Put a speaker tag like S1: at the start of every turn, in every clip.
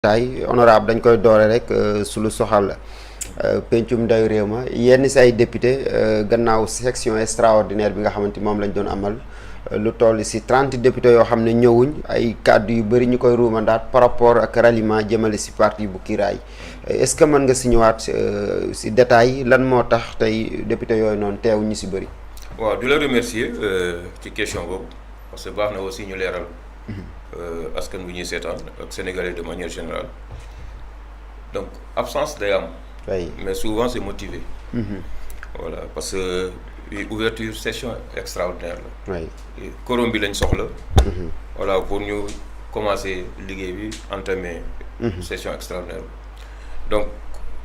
S1: tay honorable dañ koy doore rek su lu soxal pencum ndaw réew ma yenn si ay député gannaaw section extraordinaire bi nga xamante moom lañ doon amal lu toll si 30 députés yoo xam ne ñëwuñ ay kàddu yu bëri ñu koy ruumandaat par rapport ak ralliement jëmale si parti bu Kiraay est-ce que mën nga si ñëwaat si détail lan moo tax tey député yooyu noonu teew ñu si bëri.
S2: waaw di la remercier ci question boobu parce que baax na aussi ñu leeral askan bu ñuy seetaan ak sénégalais de manière générale donc absence day am.
S1: oui
S2: mais souvent c'est motivé. Voilà parce que ouverture session extraordinaire la.
S1: oui
S2: quorum bi lañ soxla. Voilà pour ñu commencer liggéey bi entamer. Session extraordinaire donc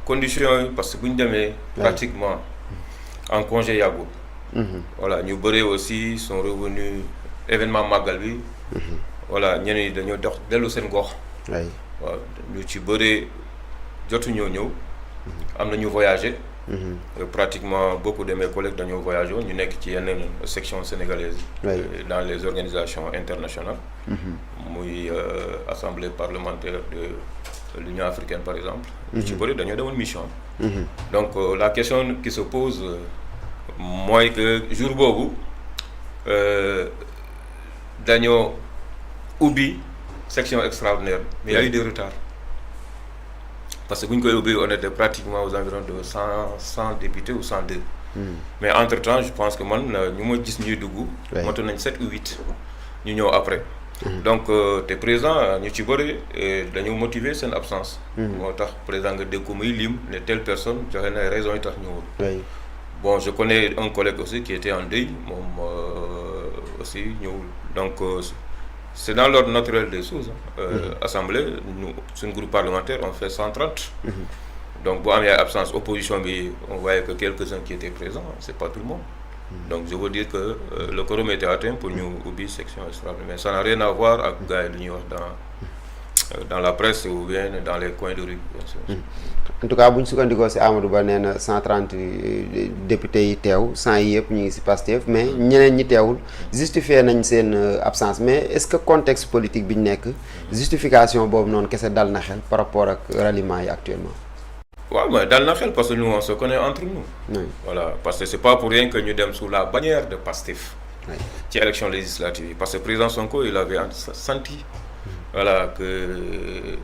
S2: conditions yi parce que bu ñu demee. pratiquement en congé yàggul. Voilà ñu bëree aussi sont revenus événement màggal bi. Voilà ñeneen ñi dañoo dox dellu seen gox.
S1: oui
S2: waaw ñu ci bëree jotuñoo ñëw. am na ñu voyagé. Pratiquement beaucoup de mes collègues dañoo voyagé ñu nekk ci yenn section sénégalaise. dans les organisations internationales. muy assemblée parlementaire de l'Union africaine par exemple. ñu ci bëri dañoo demoon mission. donc la question qui se pose mooy que jour boobu dañoo ubbi section extraordinaire mais il y a eu des retards parce que bu ñu koy ubbi on était pratiquement aux environs de 100 députés ou 102. Mais entre temps je pense que man ñu ma gis ñuy dugg. moto nañ 7 ou 8 ñu ñëw après. donc te président ñu ci bëri dañu motiver seen absence. moo tax président nga dégg ko muy lim ne telle personne joxe na raison yi tax ñëwul. Bon je connais un collègue aussi qui était en deuil moom aussi ñëwul donc. C'est dans l'ordre naturel des choses. Assemblée, nous, c'est un groupe parlementaire, on fait 130. Donc, bon, il y a absence opposition, mais on voyait que quelques-uns qui étaient présents, c'est pas tout le monde. Donc, je veux dire que le quorum était atteint pour nous ubbi section extraordinaire. Mais ça n'a rien à voir avec gars dans la presse ou bien dans les coins de rue, bien sûr.
S1: En tout cas bu ñu sukkandikoo si Amadou Ba nee na 130 députés yi teew 100 yi yëpp ñu ngi si Pastef mais ñeneen ñi teewul justifié nañ seen absence mais est-ce que contexte politique bi ñu nekk justification boobu noonu kese dal na xel par rapport ak ralliement yi actuellement.
S2: waaw mais dal na xel parce que nous on se connaît entre nous.
S1: Oui.
S2: Voilà parce que c'est pas pour rien que ñu dem sous la bannière de Pastef. ci élection législative yi parce que président Sonko il avait senti. Voilà que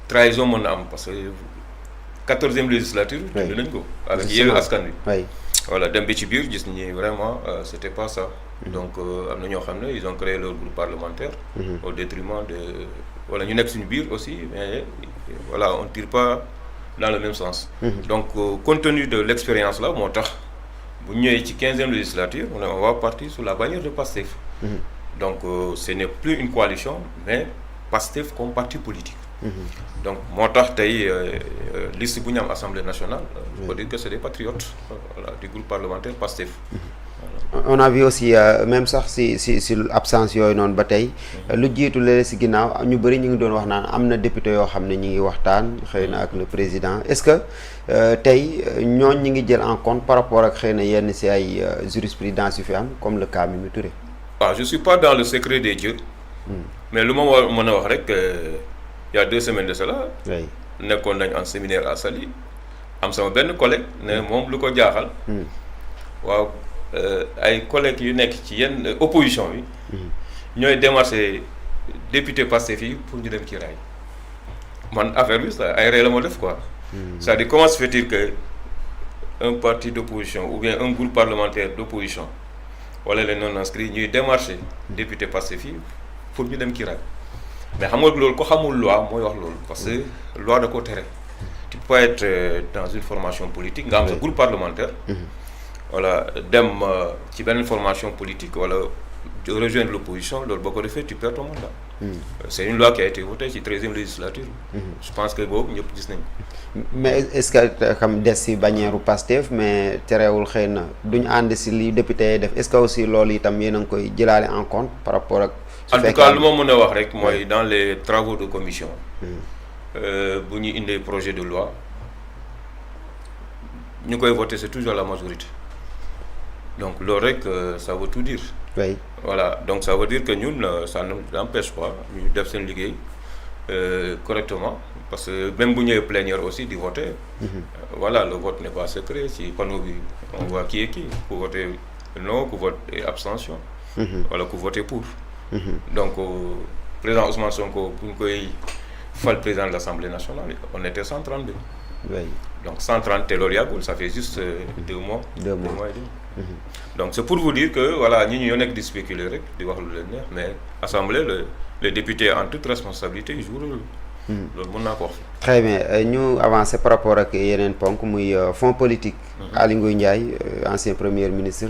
S2: trahison mën na am parce que 14e législature. dund nañ ko avec Yewwi Askan Wi. Voilà dem bi ci biir gis ni vraiment c'était pas ça. Donc am na ñoo xam ne ils ont créé leur groupe parlementaire. Au détriment de voilà ñu nekk suñu biir aussi mais voilà on tire pas dans le même sens. Donc compte tenu de l'expérience là moo tax bu ñëwee ci 15e législature on va partir sous la bannière de Pastef. Donc ce n'est plus une coalition mais Pastef comme parti politique. Donc moo tax tey liste bu ñu am Assemblée nationale. je peux dire que c'est des patriotes voilà, du groupe parlementaire Pastef.
S1: Voilà. On a vu aussi même sax si absence yooyu noonu ba tey lu jiitu léeg si ginnaaw ñu bëri ñu ngi doon wax naan am na député yoo xam ne ñu ngi waxtaan xëy na ak le président est-ce que tey ñooñ ñi ngi jël en compte par rapport ak xëy na yenn si ay jurisprudence yu fi am comme le cas Mimi Touré.
S2: waaw je suis pas dans le secret des dieux. mais lu ma war mën a wax rek il y a 2 semaines de cela. nekkoon nañ en séminaire à Saly am sama benn collègue ne moom lu ko jaaxal. waaw ay collègues yu nekk ci yenn opposition bi. ñooy démarché député Pastef yi pour ñu dem Kiraay man affaire bi ça ay ree la moo def quoi. c'est-à-dire comment se fait-il que un parti d'opposition ou bien un groupe parlementaire d'opposition wala les non inscrits ñuy démarché député Pastef yi pour ñu dem Kiraay mais xam nga loolu ko xamul loi mooy wax loolu parce que loi da ko tere. Tu peux être dans une formation politique nga am sa groupe parlementaire. Voilà dem ci benn formation politique wala rejoindre l'opposition loolu boo ko defee tu perds ton mandat. C'est une loi qui a été votée ci 13e législature. Je pense que boobu ñëpp gis nañ
S1: mais est-ce que xam des si bannière u Pastef mais terewul xëy na duñ ànd si li député yi def est-ce que aussi loolu itam yéen a ngi koy jëlaale en compte par rapport ak.
S2: en tout cas lu ma mën a wax rek mooy dans les travaux de commission. bu ñu indee projet de loi ñu koy voter c'est toujours la majorité donc loolu rek ça veut tout dire. Voilà donc ça veut dire que ñun ça ne nous empêche pas ñu def seen liggéey correctement parce que même bu ñëwee plénière aussi di voter voilà le vote n'est pas secret ci panneau bi on voit qui est qui ku voter non ku voter abstention wala ku voter pour donc président Ousmane Sonko bu ñu koy fal président de l'Assemblée nationale on était 132
S1: oui.
S2: donc 130 te loolu yàggul ça fait juste 2 mois 2 mois et demi donc c'est pour vous dire que voilà ñi ñu ñoo nekk di spéculer rek di wax lu leen neex mais assemblée le député en toute responsabilité il joue rôle loolu mën naa ko wax.
S1: très bien ñu avancé par rapport ak yeneen ponk muy fonds politique. Aly Ngouille Ndiaye ancien premier ministre.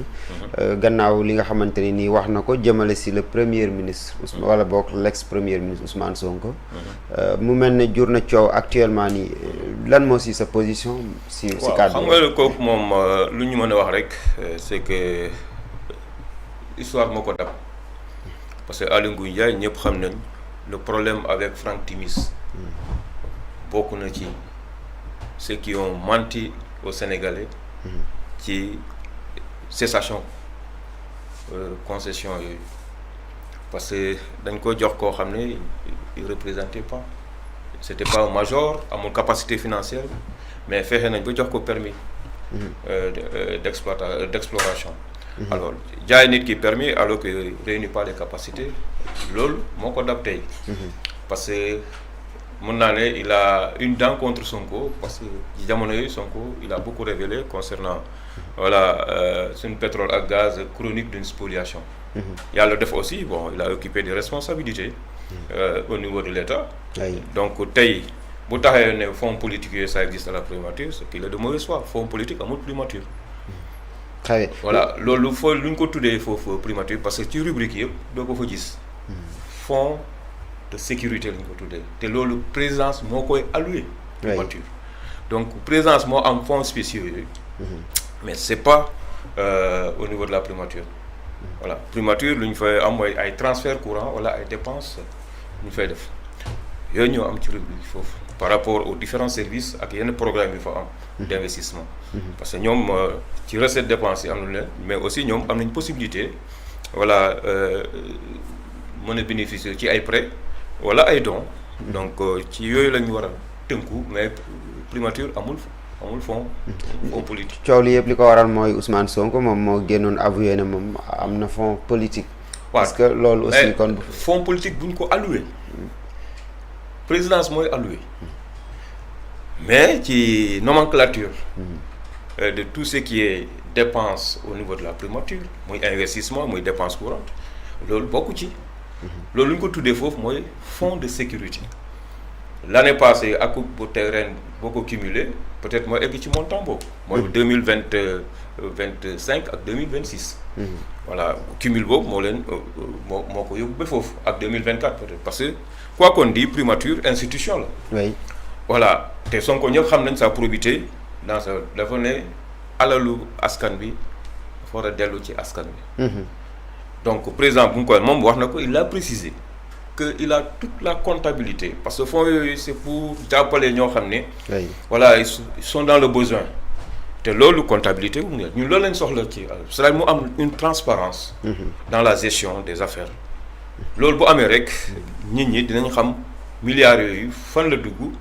S1: gannaaw li nga xamante ne nii wax na ko jëmale si le premier ministre. wala boog l'ex premier ministre Ousmane Sonko. mu mel ne jur na coow actuellement nii lan moo si sa position. si kàddu
S2: xam nga kooku moom lu ñu mën a wax rek c'est que histoire moo ko dab parce que Aly Ngouille Ndiaye ñëpp xam nañ le problème avec Franck Timis. bokk na ci ceux qui ont menti aux Sénégalais ci cessation concession yooyu parce que dañ ko jox koo xam ne il représentait pas c'était pas un major amul capacité financière mais fexe nañ ba jox ko permis d'exploration alors jaay nit ki permis alors que réunit pas les capacités loolu moo ko dab tey parce que mën naa ne il a une dent contre Sonko parce que ci jamono yooyu Sonko il a beaucoup révélé concernant voilà suñu pétrole ak gaz chronique d'une spoliation yàlla def aussi bon il a occupé des responsabilités au niveau de l'État donc tey bu taxee ne fonds politique yooyu ça existe à la primature c'est qu'il est de mauvaise foi fonds politique amul primature
S1: très bien
S2: voilà loolu foo lu ñu ko tuddee foofu primature parce que ci rubrique yëpp doo ko fa gis fonds de sécurité lañ ko tuddee te loolu présidence moo koy alloué primature donc présidence moo am fonds spéciaux yooyu mais c'est pas au niveau de la primature voilà primature lu ñu fay am mooy ay transfert courant wala ay dépenses ñu fay def yooyu ñoo am ci rubrique foofu par rapport aux différents services ak yenn programme yi fa am d'investissement parce que ñoom ci recette dépenses yi am na leen mais aussi ñoom am nañ possibilité voilà mën a bénéficier ci ay prêts wala ay dons donc ci yooyu la ñu war a tënku mais primature amul fonds politique.
S1: coow li yëpp li ko waral mooy Ousmane Sonko moom moo génnoon avoué ne moom am na fonds politique. parce que loolu aussi kon.
S2: fonds politique bu ñu ko alloué présidence mooy alloué mais ci nomenclature de tout ce qui est dépense au niveau de la primature muy investissement muy dépense courante loolu bokku ci. loolu lu ñu ko tuddee foofu mooy fonds de sécurité l'année passée ak bu tey ren boo ko cumulé peut-être mooy egg ci montant boobu. mooy 2025 ak 2026. voilà cumul boobu moo leen moo ko yóbbu ba foofu ak 2024 peut-être parce que quoi qu'on dit primature institution la.
S1: oui
S2: voilà te Sonko ñëpp xam nañ sa probité dans sa dafa ne alalu askan bi dafa war a dellu ci askan bi. donc président bu mu koy moom wax na ko il a précisé que il a toute la comptabilité parce que fonds yooyu c'est pour jàppale ñoo xam ne. voilà ils sont dans le besoin te loolu comptabilité bu mu ne ñun loolu lañ soxla ci c'est-à-dire mu am une transparence dans la gestion des affaires loolu bu amee rek nit ñi dinañ xam milliards yooyu fan la dugg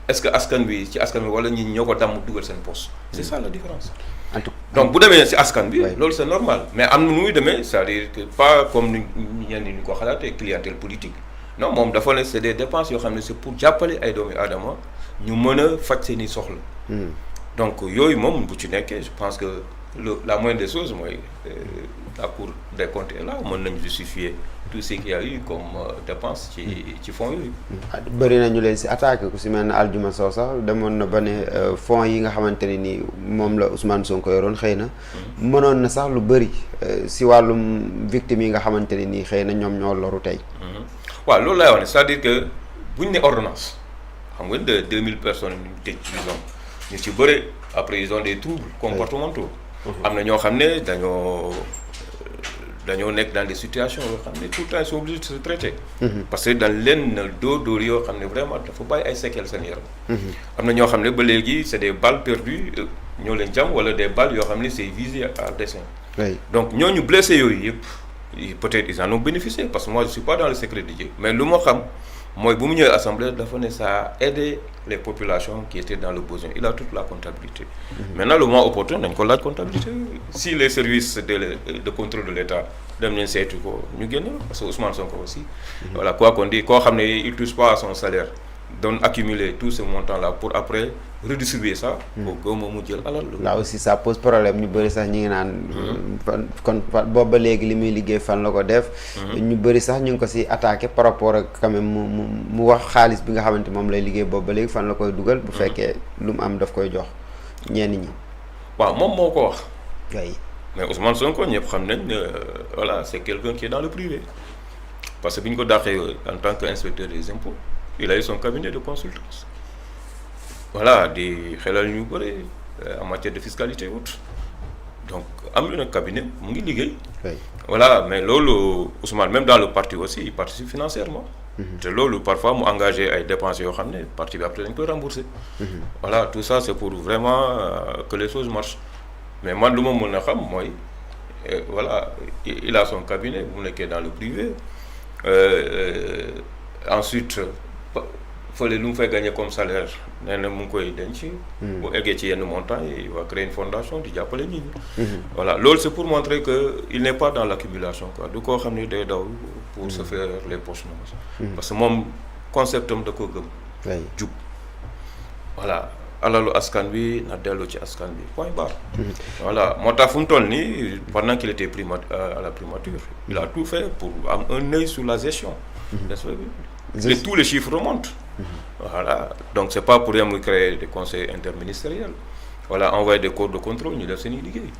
S2: est-ce que askan bi ci askan bi wala nit ñi ñoo ko damm dugal seen poste c'est ça la différence. donc bu demee ci askan bi loolu c'est normal mais am na nu muy demee c'est-à-dire que pas comme ni ñenn ñi ko xalaatee clientèle politique non moom dafa ne c'est des dépenses yoo xam ne c'est pour jàppale ay doomi aadama ñu mën a faj seeni soxla donc yooyu moom bu ci nekkee je pense que la moindre des choses mooy la Cour des comptes est là mën nañu justifier tout ce qu'il y a eu comme dépense ci fonds yooyu.
S1: bëri na ñu leen si attaqué ku si mel ne Aldiouma Sow sax demoon na ba ne fonds yi nga xamante ne ni moom la Ousmane Sonko yoroon xëy na mënoon na sax lu bëri si wàllum victimes yi nga xamante ne nii xëy na ñoom ñoo loru tey.
S2: waaw loolu laay wax ne c'est-à-dire que buñ ne ordonnance xam nga de 2000 personnes ñu tëj prison ñu ci bëri après ils ont des troubles comportementaux. am na ñoo xam ne dañoo nekk dans des situations yoo xam ne tout le temps ils sont obligés de se traiter. parce que dañ leen na dóor yoo xam ne vraiment dafa bàyyi ay séquelles seen yaram. am na ñoo xam ne ba léegi c'est des balles perdues ñoo leen jam wala des balles yoo xam ne c'est visé à dessein. donc ñooñu blessé yooyu yëpp peut-être ils en ont bénéficié parce que moi je suis pas dans le secret de Dieu mais lu ma xam mooy bu mu ñëwee assemblée dafa ne ça a aidé les populations qui étaient dans le besoin il a toute la comptabilité. Maintenant le moment opportun dañ ko laaj comptabilité si les services de contrôle de l'État dem nañ saytu ko ñu génn parce que Ousmane Sonko aussi. Voilà quoi qu'on dit koo xam ne il touche pas à son salaire doon accumuler tout ce montant là pour après redistribuer ça. pour que moom mu jël alal.
S1: là aussi ça pose problème ñu bëri sax ñu ngi naan. kon boobu ba léegi li muy liggéey fan la ko def. ñu bëri sax ñu ngi ko si attaqué par rapport ak quand même mu wax xaalis bi nga xamante moom lay liggéey boobu ba léegi fan la koy dugal. bu fekkee lu mu am daf koy jox ñenn ñi.
S2: waaw moom moo ko wax.
S1: oui
S2: mais Ousmane Sonko ñëpp xam nañ ne voilà c'est quelqu'un qui est dans le privé parce que bi ñu ko dàqee en tant que inspecteur des impôts il a eu son cabinet de consultance. voilà di xelal ñu bëri en matière de fiscalité autre donc am na cabinet mu ngi liggéey. voilà mais loolu Ousmane même dans le parti aussi il participe financièrement. te loolu parfois mu engagé ay dépenses yoo xam ne parti bi après dañ koy rembourser. voilà tout ça c'est pour vraiment que les choses marchent mais man lu ma mën a xam mooy voilà il a son cabinet bu mu nekkee dans le privé ensuite. fële lu mu fay gagné comme salaire nee na mu ngi koy denc. bu eggee ci yenn montant il va créer une fondation di jàppale nit ñi. voilà loolu c'est pour montrer que il n'est pas dans l'accumulation quoi du koo xam ne day daw pour se faire les poches noires. parce que moom concept am da ko gëm. jub voilà alalu askan bi na dellu ci askan bi point barre. voilà moo tax fu mu toll nii pendant qu'il était à la primature il a tout fait pour am un œil sur la gestion. Et tous les chiffres remontent. Voilà donc c'est pas pour rien muy créer des conseils interministériels voilà envoyer des corps de contrôle ñu def seen i liggéey.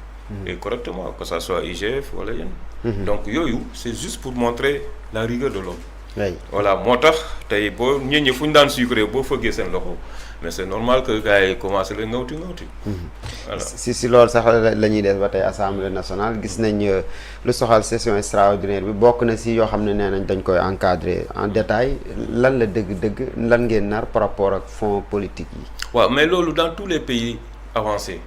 S2: et correctement que ça soit IGF wala yenn. donc yooyu c'est juste pour montrer la rigueur de l'homme. voilà moo tax tey boo ñit ñi fu ñu daan sucré boo fëggee seen loxo mais c'est normal que gars yi commencé la ngawti. voilà
S1: si loolu sax la ñuy des ba tey assemblée nationale gis nañ lu soxal session extraordinaire bi bokk na si yoo xam ne nee nañ dañ koy encadrer en détail lan la dëgg-dëgg lan ngeen nar par rapport ak fonds politique yi.
S2: waaw mais loolu dans tous les pays avancés.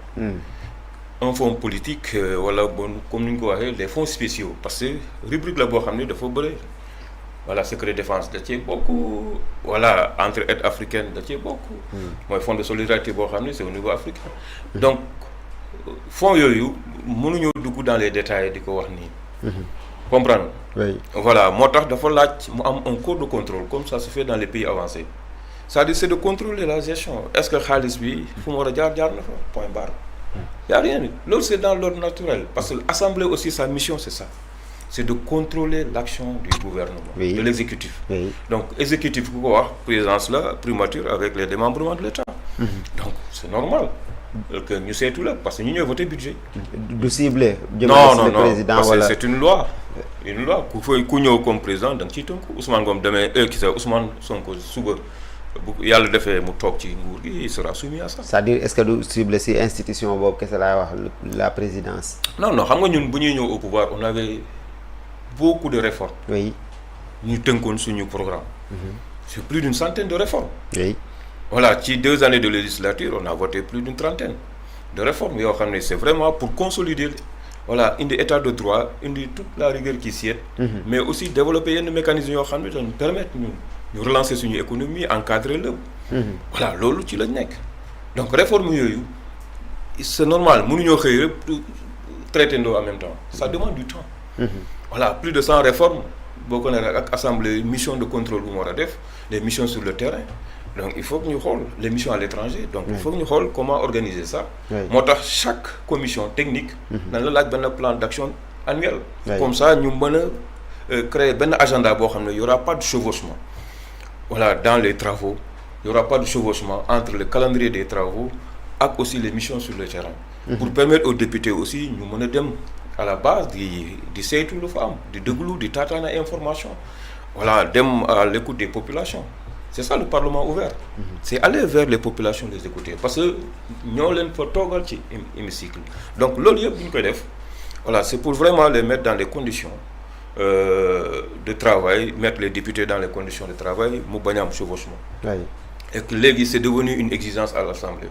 S2: un fonds politique wala bon comme ni ñu ko waxee les fonds spéciaux parce que rubrique la boo xam ne dafa bëre. voilà secret défense da cee bokk voilà entraide africaine da cee bokk. mooy fonds de solidarité boo xam ne c'est au niveau africain. donc fonds yooyu mënuñoo dugg dans les détails di ko wax nii. comprendre.
S1: oui
S2: voilà moo tax dafa laaj mu am un corps de contrôle comme ça se fait dans les pays avancés c'est-à-dire c'est de contrôler la gestion est-ce que xaalis bi fu mu war a jaar na fa point barre. y a rien loolu c'est dans l'ordre naturel parce que l'Assemblée aussi sa mission c'est ça. c'est de contrôler l'action du gouvernement. De l'exécutif. Donc exécutif ku ko wax présidence la primature avec les démembrements de l'État. donc c'est normal que ñu saytu la parce que ñu ñooy voté budget.
S1: du ciblé.
S2: non
S1: président
S2: parce que
S1: wala
S2: c'est une loi. ku ñëw comme président da nga ciy tënku Ousmane Ngom demee Ousmane Sonko suba bu yàlla defee mu toog ci nguur gi il sera soumis à ça.
S1: c'est-à-dire est-ce que du ciblé si institution boobu kese laay wax la présidence.
S2: non xam nga ñun bu ñuy ñëw au pouvoir on avait beaucoup de réformes.
S1: oui.
S2: ñu tënkoon suñu programme. c'est plus d'une centaine de réformes.
S1: oui.
S2: voilà ci 2 années de législature on a voté plus d'une trentaine de réformes yoo xam ne c'est vraiment pour consolider voilà indi état de droit indi toute la rigueur qui s'y est. mais aussi développer yenn mécanismes yoo xam ne dañu permettre ñu relancer suñu économie encadrer lépp. voilà loolu ci lañ nekk. donc réforme yooyu c'est normal mënuñoo xëy rek traiter ndoo en même temps ça demande du temps. voilà plus de 100 réformes boo ko nee ak assemblée mission de contrôle bu mu war a def les missions sur le terrain donc il faut que ñu xool les missions à l'étranger donc il faut que ñu xool comment organiser ça. moo tax chaque commission technique. dañ la laaj benn plan d'action annuel. comme ça ñu mën a créer benn agenda boo xam ne y aura pas de chevauchement. voilà dans les travaux il y aura pas de chevauchement entre le calendrier des travaux ak aussi les missions sur le terrain. pour permettre aux députés aussi ñu mën a dem. à la base di saytu lu fa am di déglu di taataana information voilà dem à l'écoute des populations c'est ça le parlement ouvert. c'est aller vers les populations les écouter parce que ñoo leen fa toogal ci hémicycle donc loolu yëpp bu ñu koy def voilà c'est pour vraiment les mettre dans les conditions de travail mettre les députés dans les conditions de travail mu bañ a am chevauchement. et que léegi c'est devenu une exigence à l'Assemblée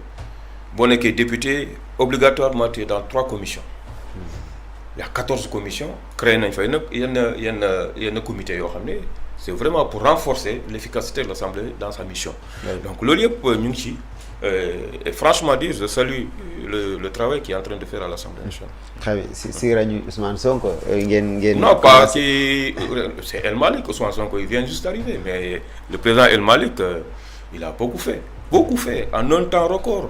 S2: boo nekkee député obligatoirement tu es dans 3 commissions. il y a 14 commissions créé nañ fay nag yenn comités yoo xam ne c'est vraiment pour renforcer l'efficacité de l'Assemblée dans sa mission. Donc loolu yëpp ñu ngi ci et franchement dit je salue le travail qu'il est en train de faire à l'Assemblée nationale.
S1: Très bien si rajo Ousmane Sonko ngeen.
S2: Non pas ci c'est El Malick. Ousmane Sonko il vient juste d'arriver, mais le président El Malick il a beaucoup fait en un temps record.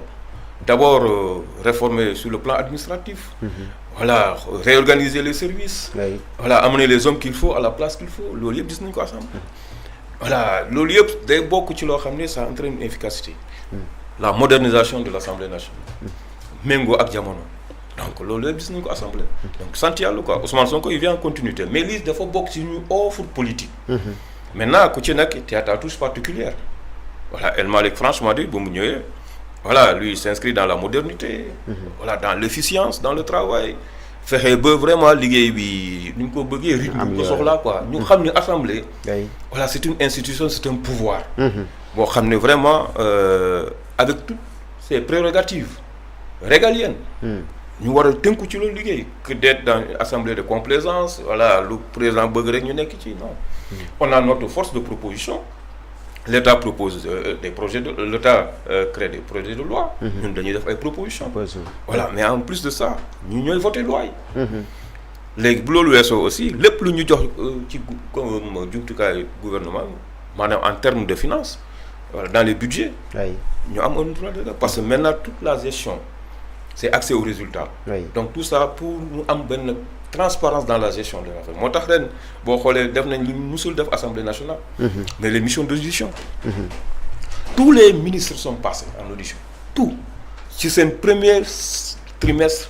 S2: D'abord réformer sur le plan administratif. Voilà, réorganiser les services. Voilà, amener les hommes qu'il faut à la place qu'il faut. Loolu yëpp gis nañu ko Assemblée. Voilà, loolu yëpp day bokk ci loo xam ne ça entraîne une efficacité. La modernisation de l'Assemblée nationale. Méngoo ak jamono. Donc loolu yëpp gis nañu ko Assemblée. Donc sant yàlla quoi. Ousmane Sonko il vient en continuité, mais lii dafa bokk ci ñu offre politique. Maintenant ku ci nekk tu as ta touche particulière. Voilà, El Malick franchement dit bu mu ñëwee. Voilà, lui il s'inscrit dans la modernité, voilà, dans l'efficience, dans le travail. Fexe ba vraiment liggéey bi ni ñu ko bëggee rythme ñu ko soxlaa quoi. ñu xam ne assemblée. Voilà, c'est une institution, c'est un pouvoir. boo xam ne vraiment avec toutes ses prérogatives régaliennes. ñu war a tënku ci loolu liggéey que d'être dans une assemblée de complaisance, voilà, lu président bëgg rek ñu nekk ci non. On a notre force de proposition. L'État propose des projets l'État crée des projets de loi. ñun dañuy def ay propositions. Voilà, mais en plus de ça ñu ñooy voter loi yi. léegi bu loolu weesoo aussi lépp lu ñu jox ci comme jumtukaay gouvernement maanaam en termes de finances voilà, dans les budgets. ñu am un droit de parce que maintenant toute la gestion c'est accès aux résultats. Donc tout ça pour mu am benn transparence dans la gestion de l'affaire moo tax ren boo xoolee def nañ li musul def Assemblée nationale. mais les missions d'audition. Tous les ministres sont passés en audition. Tout ci seen premier trimestre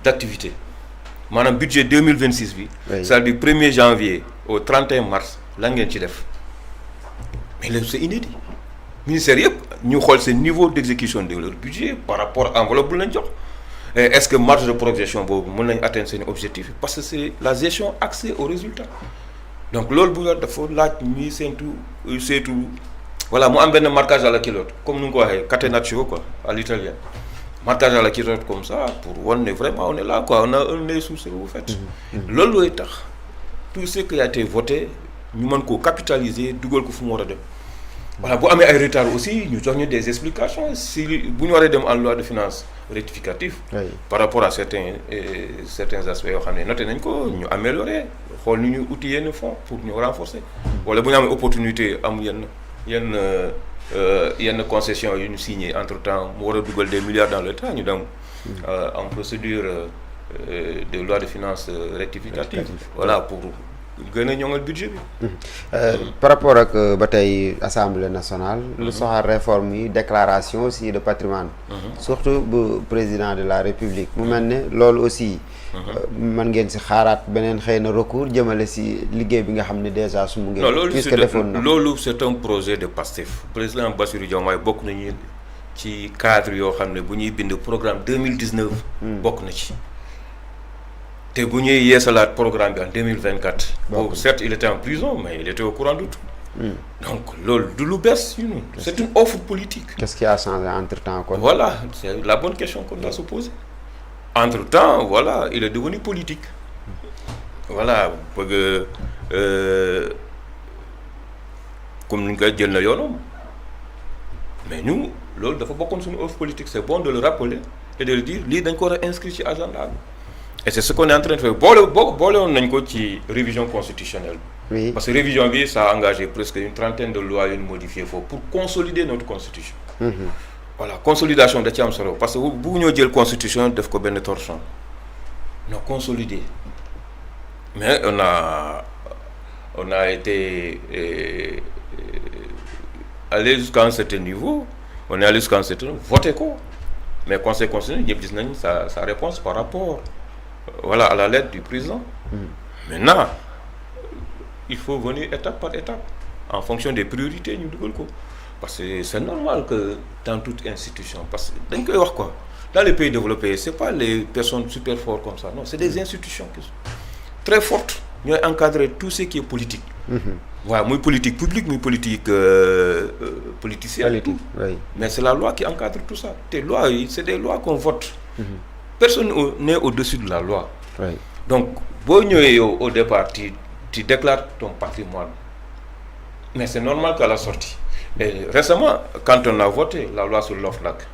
S2: d'activité maanaam budget 2026 bi. c'est-à-dire 1er janvier au 31 mars la ngeen ci def mais léegi c'est inédit ministère yëpp ñu xool seen niveau d'exécution de leur budget par rapport à enveloppe bu lañ jox. Est-ce que marge de progression boobu mën nañu atteindre seen objectif parce que c'est la gestion accès aux résultats donc loolu bu nga dafa laaj ñuy seetu voilà mu am benn marquage à la culotte comme nu nga ko waxee catenaccio quoi à l'italien marquage à la culotte comme ça pour wan ne vraiment on est là quoi on a un nez sous ce que vous faites. loolu looy tax tout ce qui a été voté ñu mën koo capitaliser dugal ko fu mu war a dem. Voilà, bu amee ay retard aussi ñu jox ñu des explications si bu ñu waree dem en loi de finances rectificative par rapport à certains aspects yoo xam ne noté nañ ko ñu améliorer xool ni ñu outil yenn fonds pour ñu renforcer wala bu ñu amee opportunité am yenn concessions yu ñu signé entre temps mu war a dugal des milliards dans l'État ñu dem en procédure de loi de finances rectificative voilà pour gën a ñoŋal budget bi.
S1: par rapport ak ba tey assemblée nationale. lu soxal réforme yi déclaration aussi de patrimoine. surtout bu président de la république. mu mel ne loolu aussi. mën ngeen si xaaraat beneen xëy na recours jëmale si liggéey bi nga xam ne déjà su mu ngeen. puisque defoon na
S2: loolu c'est un projet de PASTEF. président Bassirou Diomaye bokk nañu ci cadre yoo xam ne bu ñuy bind programme 2019. bokk na ci. te bu ñuy yeesalaat programme bi en 2024. boobu certes il était en prison mais il était au courant de tout. donc loolu du lu bees yu c'est une offre politique.
S1: Qu'est-ce qui a changé entre-temps quoi?
S2: Voilà, c'est la bonne question qu'on doit se poser. Entre-temps, voilà, il est devenu politique. Voilà, bëgg comme ni nga koy jël na yoonam mais ñu loolu dafa bokkoon suñu offre politique c'est bon de le rappeler et de le dire lii dañ ko war a inscrire ci agenda bi. Et c'est ce qu'on est en train de faire boole woon nañ ko ci révision constitutionnelle.
S1: Oui.
S2: Parce que révision bi ça a engagé presque une trentaine de lois yu ñu modifié foofu pour consolider notre constitution. Voilà, consolidation da ci am solo parce que bu ñoo jël constitution def ko benn torchon non consolider mais on a été allé jusqu'à un certain niveau on est allé jusqu'à un certain niveau voté ko mais conseil constitutionnel ñëpp gis nañ sa réponse par rapport voilà à la lettre du président. Maintenant il faut venir étape par étape en fonction des priorités ñu dugal ko parce que c'est normal que dans toute institution parce que dañ koy wax quoi dans les pays développés c'est pas les personnes super fortes comme ça non c'est des institutions qui sont très fortes ñooy encadrer tout ce qui est politique. waaw muy politique publique muy politique politicienne et tout.
S1: Oui.
S2: Mais c'est la loi qui encadre tout ça te lois yi c'est des lois qu'on vote. Personne n'est au-dessus de la loi.
S1: Oui.
S2: Donc boo ñëwee yow au départ tu déclares ton patrimoine. Mais c'est normal qu'à la sortie. Et récemment, quand on a voté la loi sur l'OFNAC,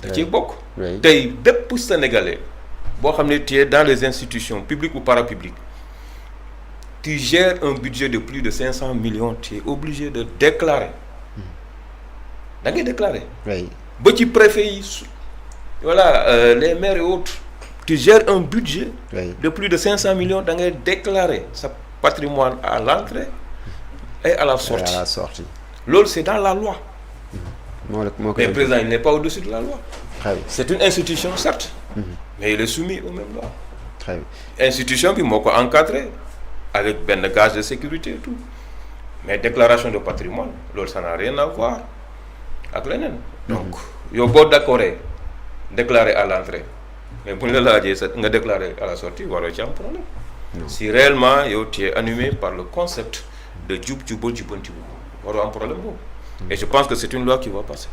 S2: da ciy bokk. tey bépp Sénégalais boo xam ne tu es dans les institutions publiques ou parapubliques, tu gères un budget de plus de 500 millions, tu es obligé de déclarer. Da ngay déclarer. ba ci préfet yi voilà les maires et autres. Tu gères un budget de plus de 500 millions, da ngay déclarer sa patrimoine à l'entrée et à la sortie. Loolu c'est dans la loi. Mais le président, il n'est pas au-dessus de la loi. C'est une institution, certes, mais il est soumis aux mêmes lois. Institution qui m'a encadré avec ben gage de sécurité et tout. Mais déclaration de patrimoine, ça n'a rien à voir avec l'ENN. Donc, il y a d'accord déclarer à l'entrée. Mais pour le déclarer à la sortie, il y a un problème. Si réellement tu es animé par le concept de Djoub Djoubol Djoubanti, il y aura un problème. Et je pense que c'est une loi qui va passer.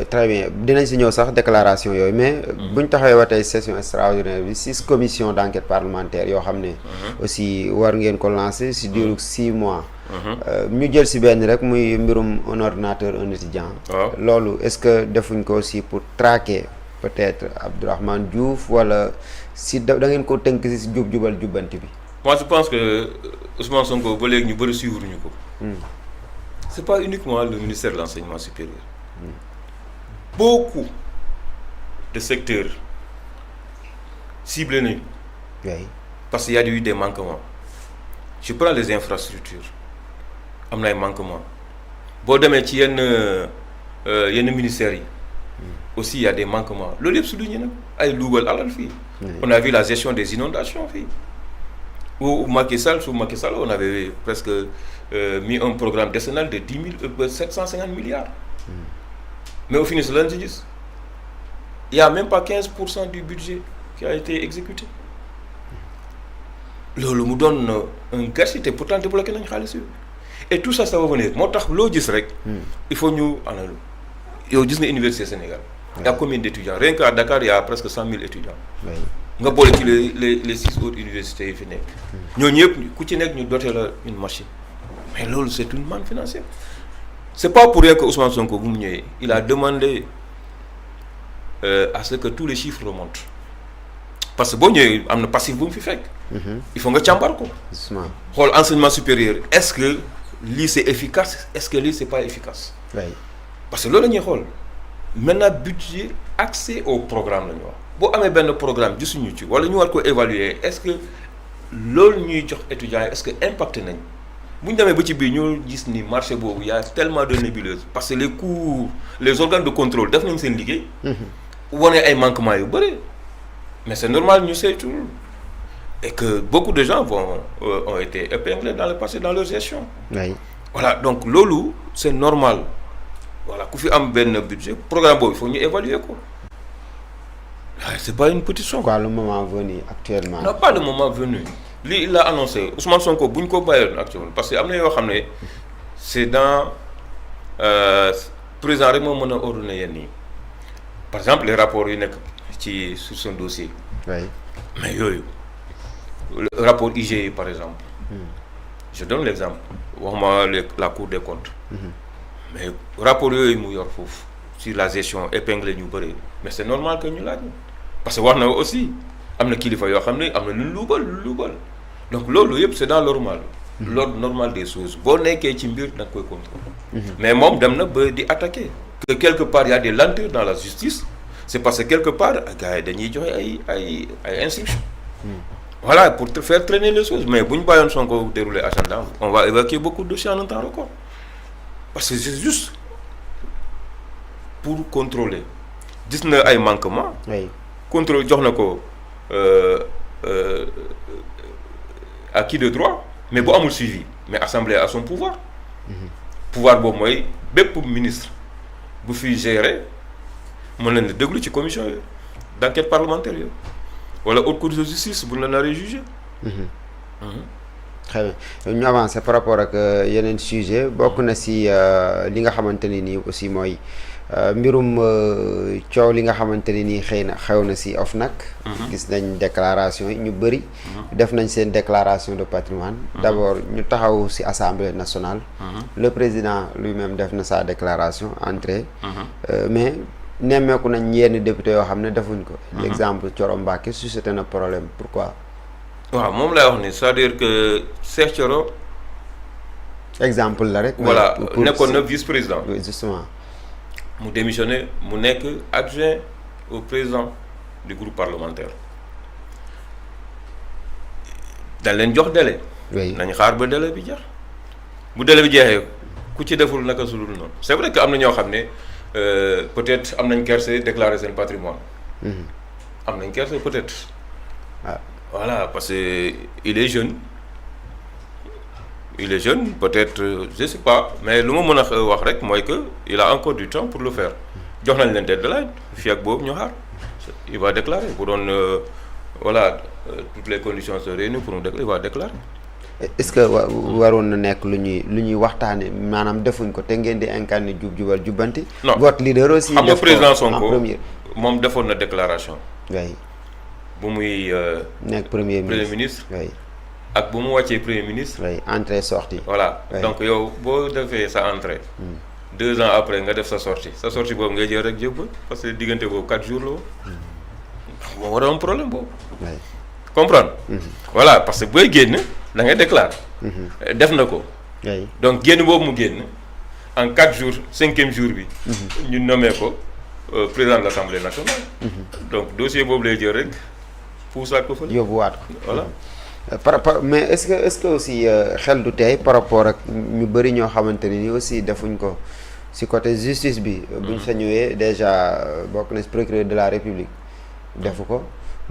S1: Très bien dinañ si ñëw sax déclaration yooyu mais bu ñu taxawee ba tey session extraordinaire bi 6 commissions d'enquête parlementaire yoo xam ne aussi war ngeen ko lancer si diiru 6 mois. ñu jël si benn rek muy mbirum un ordinateur un étudiant. loolu est-ce que defuñ ko aussi pour traquer peut-être Abdourahmane Diouf wala si da ngeen ko tënk si jub jubal jubbanti bi.
S2: Moi je pense que Ousmane Sonko ba léegi ñu bëri suivre ñu ko. C'est pas uniquement le ministère de l'enseignement supérieur. Beaucoup de secteurs ciblés parce qu'il y a eu des manquements. Je prends les infrastructures. Il y a des manquements. Bon, demain, il y a un ministère. Aussi, il y a des manquements. Le livre souligne, on a vu la gestion des inondations. Au Macky Sall, on avait presque mis un programme décennal de 750 milliards. Mais au final, il n'y a même pas 15% du budget qui a été exécuté. Le nous donne un gâchis, et pourtant débloqué dans le. Et tout ça, ça va venir. Il faut nous analyser. Il y a l'Université Sénégal. Il y a combien d'étudiants? Rien qu'à Dakar, il y a presque 100 000 étudiants. Nous avons les 6 autres universités. Nous avons une machine. Mais là, c'est une manne financière. Ce n'est pas pour rien que Ousmane Sonko, il a demandé à ce que tous les chiffres remontent. Parce que bon, il y a un passif il faut que tu aies l'enseignement supérieur. Est-ce que l'IS c'est efficace? Est-ce que l'IS c'est pas efficace? Parce que là, maintenant, budget accès au programme. Si vous avez un programme, vous allez évaluer. Est-ce que l'étudiant est-ce que impact? Si vous avez un marché, il y a tellement de nébuleuses. Parce que les coûts, les organes de contrôle, ils sont ligués. Ou on a un manquement. Mais c'est normal, nous savons tout. Et que beaucoup de gens ont été épinglés dans le passé dans leur gestion. Voilà, donc lolo, c'est normal. Voilà, quand on a un budget, le programme, il faut évaluer. C'est pas une petite somme.
S1: Quoi, le moment venu actuellement?
S2: Non, pas le moment venu. Lui, il a annoncé. Ousmane Sonko, il a actuellement. Parce que c'est dans président Raymond ordonné. Par exemple, les rapports sur son dossier. Mais le rapport IGE, par exemple. Je donne l'exemple. La Cour des comptes. Mais le rapport sur la gestion épinglée, mais c'est normal que nous l'ayons. Parce que nous aussi, nous avons donc c'est dans l'ordre normal des choses. Bon, mais moi, je suis attaqué. Que quelque part, il y a des lenteurs dans la justice. C'est parce que quelque part, il y a des instructions. Voilà, pour faire traîner les choses. Mais si nous ne dérouler agenda, on va évacuer beaucoup de dossiers en un temps record. Parce que c'est juste pour contrôler. Dis qu'il y a un manquement. Contrôler, acquis de droit, mais bon, on suivi. Mais l'Assemblée a son pouvoir. Pouvoir, bon, moi, pour le ministre, vous faites gérer, mon déglu ci commission d'enquête parlementaire. Voilà, haute cour de justice, vous l'avez jugé.
S1: Très bien. Nous avançons par rapport à un sujet. Beaucoup de si li nga xamanteni ni aussi moy mbirum coow li nga xamante ni nii xëy na xew na si OFNAC. gis nañ déclaration yi ñu bëri. def nañ seen déclaration de patrimoine. d'abord ñu taxaw si assemblée nationale. le président lui-même def na sa déclaration entrée. mais nemmeeku nañ yenn député yoo xam ne defuñ ko. l'exemple Thioro Mbacké suscité na problème pourquoi.
S2: waaw moom lay wax ni c'est-à-dire que Cheikh Thioro.
S1: exemple la rek.
S2: voilà nekkoon na vice-président.
S1: oui justement.
S2: mu démissionné mu nekk adjoint au président du groupe parlementaire dañ leen jox délai.
S1: oui
S2: nañ xaar ba délai bi jeex bu délai bi jeexee ku ci deful naka su dul noonu c'est vrai que am na ñoo xam ne peut-être am nañ kerse déclarer seen patrimoine. am nañ kerse peut-être.
S1: ah
S2: voilà parce que il est jeune peut-être je sais pas mais lu ma mën a wax rek mooy que il a encore du temps pour le faire jox nañ leen deadline fii ak boobu ñu xaar il va déclarer bu doon voilà toutes les conditions se réunissent pour mu déclarer il va déclarer.
S1: est-ce que waroon na nekk lu ñuy waxtaane maanaam defuñ ko te ngeen di incarner jubal jubbanti.
S2: non
S1: votre leader aussi.
S2: xam nga président Sonko
S1: en premier.
S2: moom defoon na déclaration.
S1: oui
S2: bu muy.
S1: nekk premier
S2: ministre.
S1: oui.
S2: ak bu mu wàccee premier ministre.
S1: oui entrée sortie.
S2: voilà
S1: oui.
S2: donc yow boo defee sa entrée. 2 ans après nga def sa sortie boobu ngay jël rek jëpp parce que diggante boobu 4 jours la woon. moo war a am problème boobu.
S1: oui.
S2: comprendre. voilà parce que booy génn da ngay déclarer. def na ko.
S1: oui.
S2: donc génn boobu mu génn en 4 jours 5e jour bi. ñu nommé ko président de l'Assemblée nationale. donc dossier boobu lay jël rek puusaat ko fële.
S1: yóbbuwaat ko.
S2: voilà.
S1: par rapport mais est-ce que aussi xel du tey par rapport ak ñu bëri ñoo xamante ne ni aussi defuñ ko ci côté justice bi. buñ fa ñëwee déjà bokk na ci procureur de la République defu ko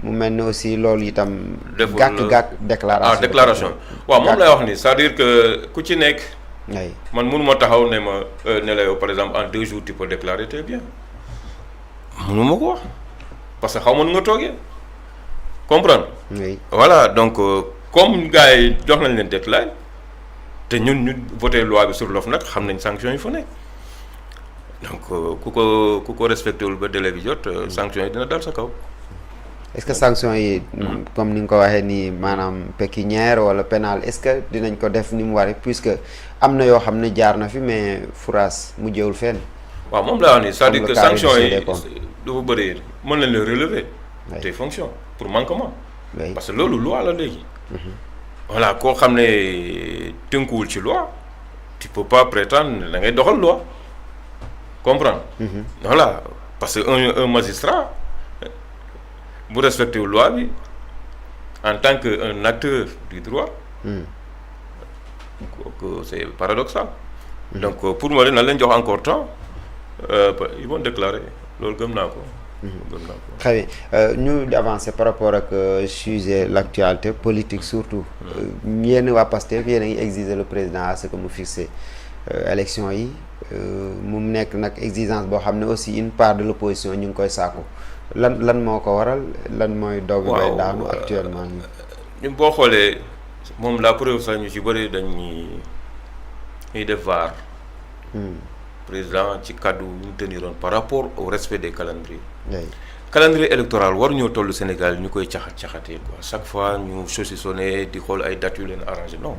S1: mu mel ne aussi loolu itam.
S2: deful
S1: gàkk déclaration.
S2: déclaration waaw moom lay wax ni c'est-à-dire que ku ci nekk.
S1: oui
S2: man mënuma taxaw ne ma ne la yow par exemple en 2 jours tu peux déclarer très bien mënuma ko wax parce que xaw ma nu nga toogee. comprendre.
S1: oui
S2: voilà donc comme gars yi jox nañ leen deadline te ñun ñu voté loi bi sur l'OFNAC xam nañ sanctions yi fa nekk donc ku ko respecté wul ba délai bi jot sanctions yi dina dal sa kaw.
S1: est-ce que sanctions yi. comme ni nga ko waxee nii maanaam pécuniaire wala pénal est-ce que dinañ ko def ni mu waree puisque am na yoo xam ne jaar na fi mais furaas mu jëwul fenn.
S2: waaw moom laa wax nii c'est-à-dire que sanctions yi
S1: dafa
S2: bëri mën nañ la relever. tes fonctions pour manquement.
S1: oui
S2: parce que loolu loi la léegi. voilà koo xam ne tënkuwul ci loi tu peux pas prétendre da ngay doxal loi comprendre. voilà parce que un magistrat bu respecté loi bi en tant que un acteur du droit. que c'est paradoxal. donc pour moi na leen jox encore temps ils vont déclarer loolu gëm naa ko.
S1: très bien ñu avancer par rapport ak sujet l'actualité politique surtout yéen waa Pastef yéen a ngi exiger le président à ce que mu fixe élection yi mu nekk nag exigence boo xam ne aussi une part de l'opposition ñu ngi koy sàkku lan moo ko waral lan mooy doog bay daanu actuellement
S2: ñu boo xoolee moom la preuve sax ñu ci bëri dañuy def vaar président ci kàddu ñu teniroon par rapport au respect des calendriers.
S1: oui.
S2: calendrier électoral war ñoo tollu Sénégal ñu koy caxatee quoi chaque fois ñu saucissonné di xool ay dates yu leen arrangé non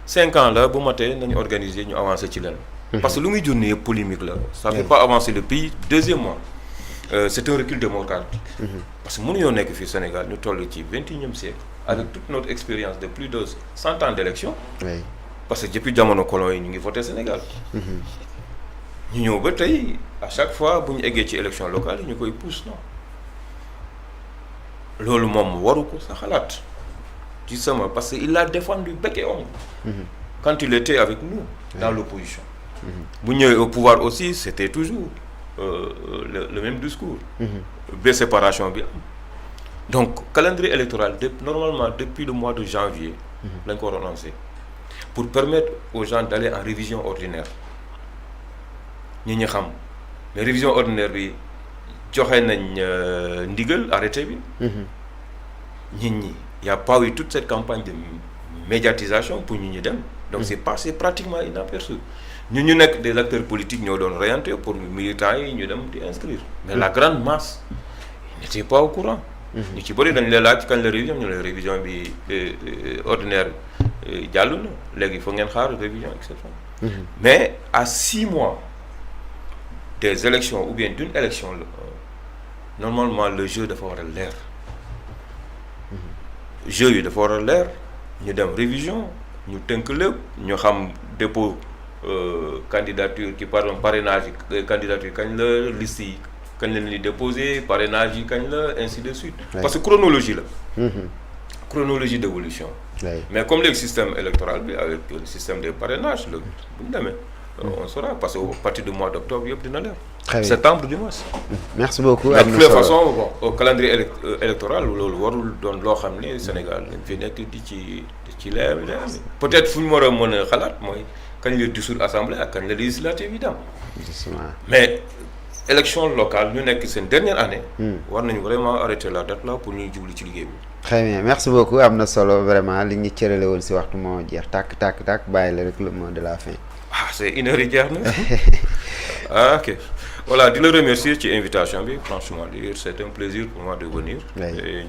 S2: 5 ans la bu matee nañu organiser ñu avancer ci leen. parce que lu muy junne yëpp polémique la. ça fait pas avancer le pays. Deuxièmement c'est un recul démocratique. parce que mënuñoo nekk fii Sénégal ñu toll ci 21e siècle. avec toute notre expérience de plus de 100 ans d'élection.
S1: oui.
S2: parce que depuis jamono colon yi ñu ngi voté Sénégal. ñu ñëw ba tey à chaque fois bu ñu eggee ci élection locale yi ñu koy pousse non loolu moom waru ko sa xalaat ci sama parce que il a défendu bec et ongle quand il était avec nous dans l'opposition bu ñëwee au pouvoir aussi c'était toujours le même discours ba séparation bi am donc calendrier électoral normalement depuis le mois de janvier lañ ko relancé pour permettre aux gens d'aller en révision ordinaire ñi xam mais révision ordinaire bi joxe nañ ndigal arrêté bi ñi y a pas eu toute cette campagne de médiatisation pour ñi dem donc c'est passé pratiquement inaperçu ñu nekk des acteurs politiques ñoo doon orienté pour militants yi ñu dem di inscrire mais la grande masse n'était pas au courant. ñu ci bëri dañ lay laaj kañ la révision ñu la révision bi ordinaire jàll na léegi foog ngeen xaar révision et cetera. mais à 6 mois des élections ou bien d'une élection normalement le jeu dafa war a leer. jeu yi dafa war a leer ñu dem révision ñu tënk lépp ñu xam dépôt candidature qui pardon parrainage candidature kañ la liste yi kañ la ñuy déposé parrainage yi kañ la ainsi de suite. parce que chronologie la. chronologie d'évolution. mais comme le système électoral bi avec le système des parrainages la bu ñu demee. on saura parce que à partir du mois d'octobre yëpp dina leer. septembre du mois.
S1: merci beaucoup.
S2: mais de toute façon bon au calendrier électoral loolu warul doon loo xam ne Sénégal dañ fi nekk di ci leer peut-être fu ñu war a mën a xalaat mooy kañ la dissoudre assemblée ak kañ la législative évidemment. mais élection locale ñu nekk seen dernière année. war nañu vraiment arrêter la date là pour ñuy jublu ci liggéey bi.
S1: très bien merci beaucoup am na solo vraiment li ñu cërale woon si waxtu moo jeex tàkk bàyyi la rek le mot de la fin.
S2: ah c'est une heure yi jeex na ah ok voilà di la remercier ci invitation bi franchement c'est un plaisir pour moi de venir.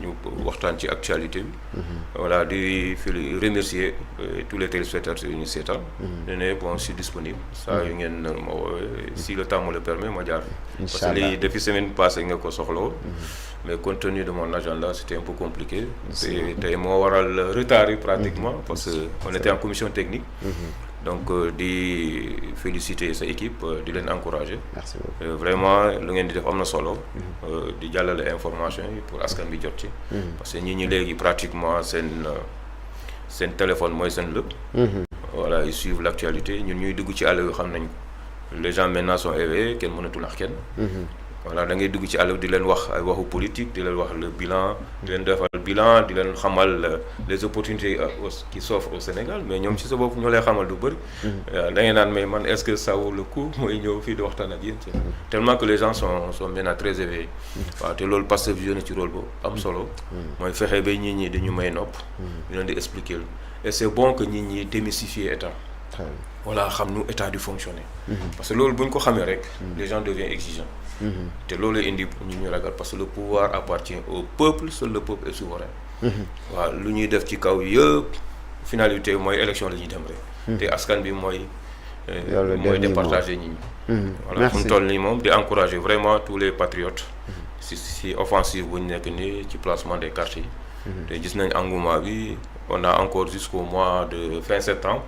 S2: ñu waxtaan ci actualité bi. voilà di remercier tous les téléspectateurs yu ñu seetaan. ne bon je suis disponible. saa yu ngeen ma woowee si le temps me le permet ma jaar. parce que lii depuis semaine passée nga ko soxla woon. mais compte tenu de mon agenda c'était un peu compliqué. tey moo waral retard yi pratiquement parce que on était en commission technique. donc di féliciter sa équipe di leen encourager.
S1: merci beaucoup
S2: vraiment lu ngeen di def am na solo. di jàllale information yi pour askan bi jot ci. parce que ñi léegi pratiquement seen téléphone mooy seen lépp. voilà ils suivent l'actualité ñun ñuy dugg ci àll yoo xam nañ les gens maintenant sont éveillés kenn mënatul ak kenn. voilà da ngay dugg ci àll di leen wax ay waxu politique di leen wax le bilan di leen defal bilan di leen xamal les opportunités qui s'offrent au Sénégal mais ñoom ci sa bopp ñoo lay xamal du bëri. da ngay naan mais man est-ce que ça vaut le coup mooy ñëw fii di waxtaan ak yéen. tellement que les gens sont maintenant très éveillés. waaw te loolu Pastef joué na ci rôle boobu am solo. mooy fexe ba nit ñi dañu may nopp. ñu leen di expliquer et c'est bon que nit ñi démystifier état. voilà xam nu état di fonctionner. parce que loolu bu ñu ko xamee rek. les gens deviennent exigeants. te loolu indi ñu ragal parce que le pouvoir appartient au peuple seul le peuple est souverain. waaw lu ñuy def ci kaw yëpp finalité mooy élection la ñuy dem rek. te askan bi mooy départager nit ñi. voilà fu mu toll nii moom di encourager vraiment tous les patriotes. si offensive bu ñu nekk nii ci placement des cartes yi. te gis nañ engouement bi on a encore jusqu'au mois de fin septembre.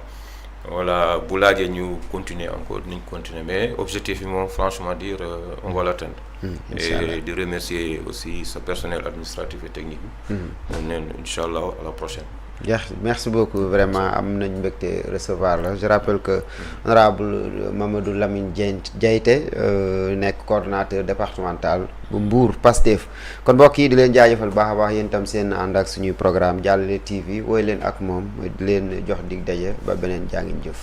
S2: voilà bu laajee ñu continuer encore ni ñu continuer mais objectif bi moom franchement dire on va l'atteindre. et de remercier aussi ce personnel administratif et technique bi. neen incha allah à la prochaine.
S1: merci beaucoup vraiment am nañ mbégte recevoir la je rappelle que honorable Mamadou Lamine Diaité nekk coordonnateur départemental bu Mbour Pastef kon mbokk yi di leen jaajëfal baax a baax yéen itam seen ànd ak suñuy programme Jàllale TV wooy leen ak moom di leen jox dig daje ba beneen jaa ngeen jëf.